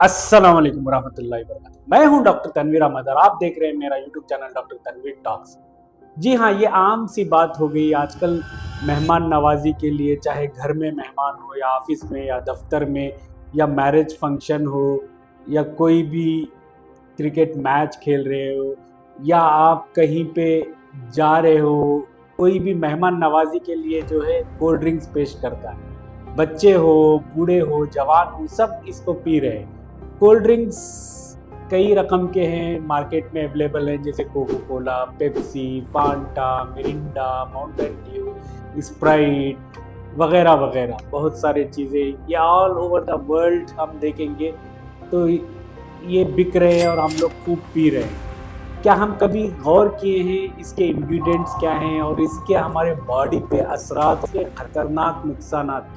अस्सलाम वालेकुम रहमतुल्लाहि वबरकातुहू। मैं हूं डॉक्टर तनवीर अहमद और आप देख रहे हैं मेरा YouTube channel doctor Tanveer talks. जी हाँ, ये आम सी बात हो गई आजकल मेहमान नवाजी के लिए, चाहे घर में मेहमान हो या ऑफिस में या दफ्तर में या मैरिज फंक्शन हो या कोई भी क्रिकेट मैच खेल रहे हो या आप कहीं पे जा रहे हो, कोई भी मेहमान नवाजी के लिए जो है कोल्ड ड्रिंक्स पेश करता है। बच्चे हो, बूढ़े हो, जवान हो, सब इसको पी रहे हैं। कोल्ड ड्रिंक्स कई रकम के हैं, मार्केट में अवेलेबल हैं, जैसे cocoa Cola, Pepsi, Phanta, Mirinda, Mountain Dew, Sprite वगैरह वगैरह बहुत सारी चीज़ें ये ऑल ओवर द वर्ल्ड हम देखेंगे तो ये बिक रहे हैं और हम लोग खूब पी रहे हैं। क्या हम कभी गौर किए हैं इसके इंग्रेडिएंट्स क्या हैं और इसके हमारे बॉडी पे असरात के खतरनाक नुकसानात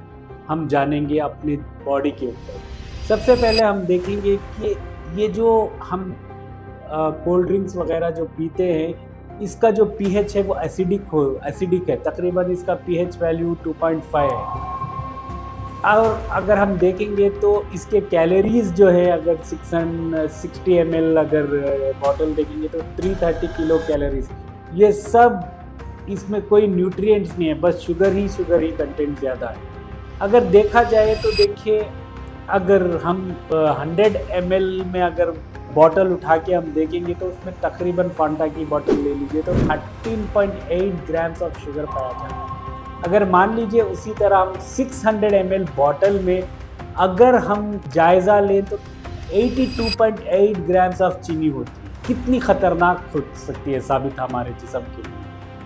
हम जानेंगे अपने बॉडी के ऊपर। सबसे पहले हम देखेंगे कि ये जो हम कोल्ड ड्रिंक्स वगैरह जो पीते हैं, इसका जो पीएच है वो एसिडिक है। तकरीबन इसका पीएच वैल्यू 2.5 है। और अगर हम देखेंगे तो इसके कैलोरीज जो है, अगर 660 ml अगर बॉटल देखेंगे तो 330 किलो कैलोरीज। ये सब, इसमें कोई न्यूट्रिएंट्स नहीं है, बस शुगर ही कंटेंट ज़्यादा है। अगर देखा जाए तो देखिए, अगर हम 100 ml में अगर बॉटल उठा के हम देखेंगे तो उसमें तकरीबन फांटा की बॉटल ले लीजिए तो 13.8 ग्राम्स ऑफ शुगर पाया जाता है। अगर मान लीजिए उसी तरह हम 600 ml बॉटल में अगर हम जायज़ा लें तो 82.8 ग्राम्स ऑफ चीनी होती है। कितनी ख़तरनाक हो सकती है साबित हमारे जिस्म के लिए।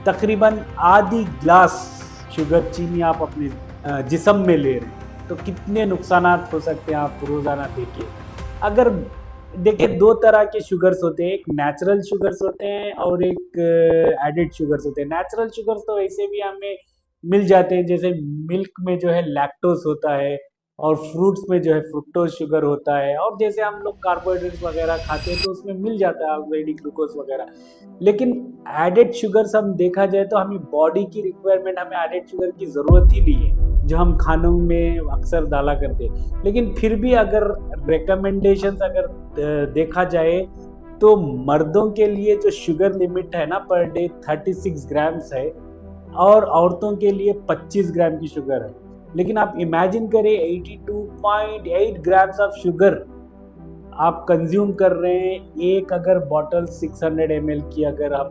तकरीबन आधी ग्लास शुगर चीनी आप अपने जिस्म में ले रहे हैं तो कितने नुकसानात हो सकते हैं आप रोज़ाना देखिए। अगर देखिए, दो तरह के शुगर्स होते हैं, एक नेचुरल शुगर्स होते हैं और एक एडेड शुगर्स होते हैं। नेचुरल शुगर्स तो वैसे भी हमें मिल जाते हैं, जैसे मिल्क में जो है लैक्टोज होता है और फ्रूट्स में जो है फ्रुक्टोज शुगर होता है, और जैसे हम लोग कार्बोहाइड्रेट्स वगैरह खाते हैं तो उसमें मिल जाता है ऑलरेडी ग्लूकोज वगैरह। लेकिन एडेड शुगर्स हम देखा जाए तो हमें बॉडी की रिक्वायरमेंट, हमें एडेड शुगर की ज़रूरत ही नहीं है जो हम खानों में अक्सर डाला करते हैं। लेकिन फिर भी अगर रिकमेंडेशंस अगर देखा जाए तो मर्दों के लिए जो शुगर लिमिट है ना पर डे 36 ग्राम्स है और औरतों के लिए 25 ग्राम की शुगर है। लेकिन आप इमेजिन करें 82.8 ग्राम्स ऑफ शुगर आप कंज्यूम कर रहे हैं एक अगर बॉटल 600 ml की अगर हम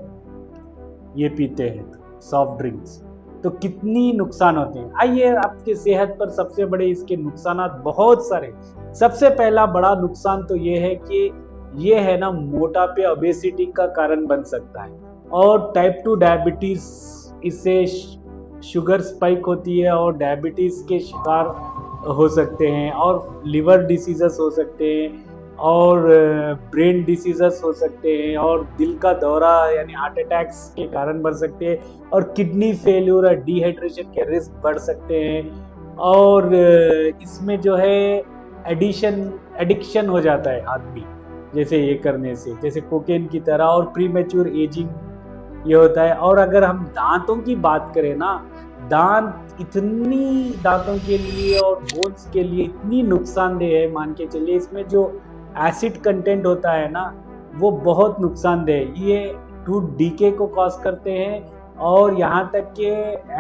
ये पीते हैं तो सॉफ्ट ड्रिंक्स, तो कितनी नुकसान होते हैं। आइए, आपके सेहत पर सबसे बड़े इसके नुकसानात बहुत सारे। सबसे पहला बड़ा नुकसान तो ये है कि ये है ना मोटापे, ओबेसिटी का कारण बन सकता है और टाइप 2 डायबिटीज़, इससे शुगर स्पाइक होती है और डायबिटीज़ के शिकार हो सकते हैं और लिवर डिसीज़ेस हो सकते हैं और ब्रेन डिसीज़ेस हो सकते हैं और दिल का दौरा यानी हार्ट अटैक्स के कारण बढ़ सकते हैं और किडनी फेल्यूर और डिहाइड्रेशन के रिस्क बढ़ सकते हैं। और इसमें जो है एडिक्शन हो जाता है आदमी, जैसे ये करने से, जैसे कोकेन की तरह, और प्रीमेच्योर एजिंग ये होता है। और अगर हम दांतों की बात करें ना, दांतों के लिए और बोन्स के लिए इतनी नुकसानदेह है, मान के चलिए इसमें जो एसिड कंटेंट होता है ना वो बहुत नुकसानदेह है। ये टूथ डीके को कॉज करते हैं और यहाँ तक के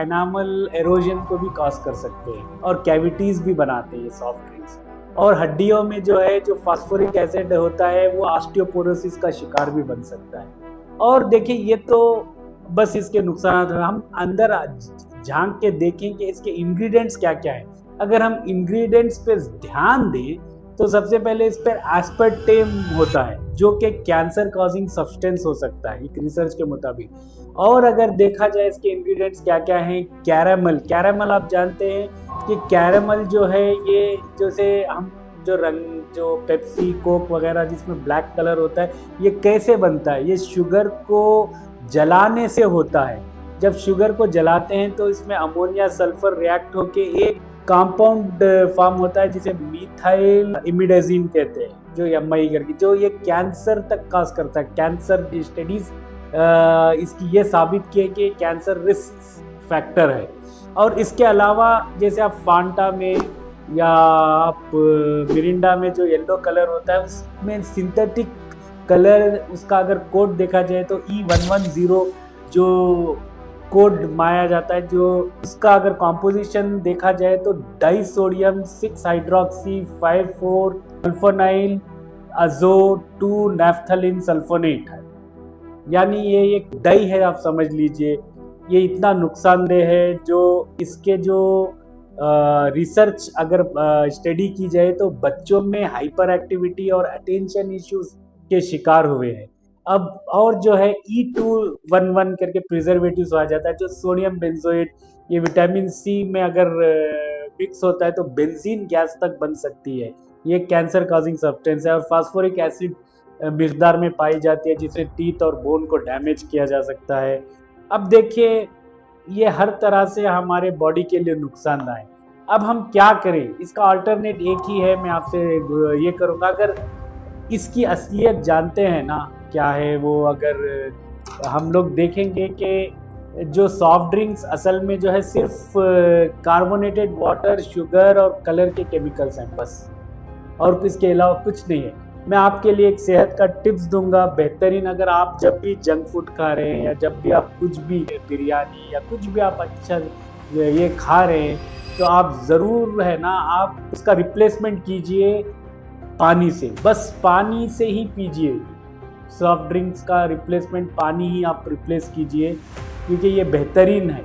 एनामल एरोजन को भी कॉज कर सकते हैं और कैविटीज़ भी बनाते हैं ये सॉफ्ट ड्रिंक्स। और हड्डियों में जो है जो फास्फोरिक एसिड होता है वो ऑस्टियोपोरोसिस का शिकार भी बन सकता है। और देखिए, ये तो बस इसके नुकसान, हम अंदर झांक के देखें कि इसके इंग्रेडिएंट्स क्या क्या है। अगर हम इंग्रेडिएंट्स पे ध्यान दें तो सबसे पहले इस पर एस्पर्टेम होता है जो कि कैंसर कॉजिंग सब्सटेंस हो सकता है एक रिसर्च के मुताबिक। और अगर देखा जाए इसके इंग्रेडिएंट्स क्या क्या हैं, कैरामल आप जानते हैं कि कैरामल जो है ये जैसे हम जो पेप्सी, कोक वगैरह जिसमें ब्लैक कलर होता है, ये कैसे बनता है? ये शुगर को जलाने से होता है। जब शुगर को जलाते हैं तो इसमें अमोनिया सल्फर रिएक्ट होके एक कंपाउंड फॉर्म होता है जिसे मिथाइल इमिडाज़ीन कहते हैं, जो MI करके, जो ये कैंसर तक कॉज करता है। कैंसर स्टडीज इसकी ये साबित किए कि कैंसर रिस्क फैक्टर है। और इसके अलावा जैसे आप फांटा में या आप मिरिंडा में जो येलो कलर होता है उसमें सिंथेटिक कलर उसका अगर कोड देखा जाए तो E110 जो कोड माया जाता है, जो उसका अगर कॉम्पोजिशन देखा जाए तो डाई सोडियम 6 हाइड्रोक्सी 5,4 सल्फोनाइल अजो 2 नैफ्थलीन सल्फोनेट है। यानी ये एक डाई है, आप समझ लीजिए। ये इतना नुकसानदेह है, जो इसके जो रिसर्च अगर स्टडी की जाए तो बच्चों में हाइपर एक्टिविटी और अटेंशन इश्यूज के शिकार हुए हैं। अब और जो है E211 करके प्रिजर्वेटिव्स आ जाता है, जो सोडियम बेंजोएट, ये विटामिन सी में अगर मिक्स होता है तो बेंजीन गैस तक बन सकती है। ये कैंसर कॉजिंग सब्सटेंस है। और फास्फोरिक एसिड मिकदार में पाई जाती है, जिससे टीथ और बोन को डैमेज किया जा सकता है। अब देखिए, ये हर तरह से हमारे बॉडी के लिए नुकसानदायक है। अब हम क्या करें? इसका अल्टरनेट एक ही है। मैं आपसे ये करूँगा, अगर इसकी असलियत जानते हैं ना क्या है वो, अगर हम लोग देखेंगे कि जो सॉफ्ट ड्रिंक्स असल में जो है सिर्फ कार्बोनेटेड वाटर, शुगर और कलर के केमिकल्स हैं बस, और इसके अलावा कुछ नहीं है। मैं आपके लिए एक सेहत का टिप्स दूंगा बेहतरीन। अगर आप जब भी जंक फूड खा रहे हैं, या जब भी आप कुछ भी बिरयानी या कुछ भी आप अच्छा ये खा रहे हैं, तो आप ज़रूर है ना, आप उसका रिप्लेसमेंट कीजिए पानी से। बस पानी से ही पीजिए। सॉफ्ट ड्रिंक्स का रिप्लेसमेंट पानी ही आप रिप्लेस कीजिए, क्योंकि ये बेहतरीन है।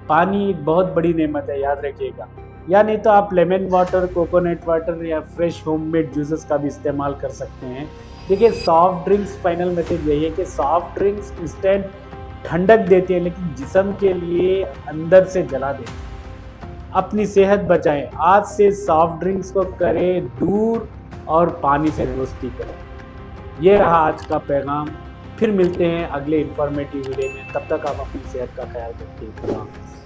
पानी एक बहुत बड़ी नेमत है, याद रखिएगा। या नहीं तो आप लेमन वाटर, कोकोनट वाटर या फ्रेश होममेड जूसेस का भी इस्तेमाल कर सकते हैं। देखिए, सॉफ्ट ड्रिंक्स, फाइनल मैसेज यही है कि सॉफ्ट ड्रिंक्स इंस्टेंट ठंडक देती है, लेकिन जिस्म के लिए अंदर से जला देती है। अपनी सेहत बचाएं। आज से सॉफ्ट ड्रिंक्स को करें दूर और पानी से दोस्ती करें। ये रहा आज का पैगाम। फिर मिलते हैं अगले इंफॉर्मेटिव वीडियो में। तब तक आप अपनी सेहत का ख्याल रखिए। खुदा हाफिज़।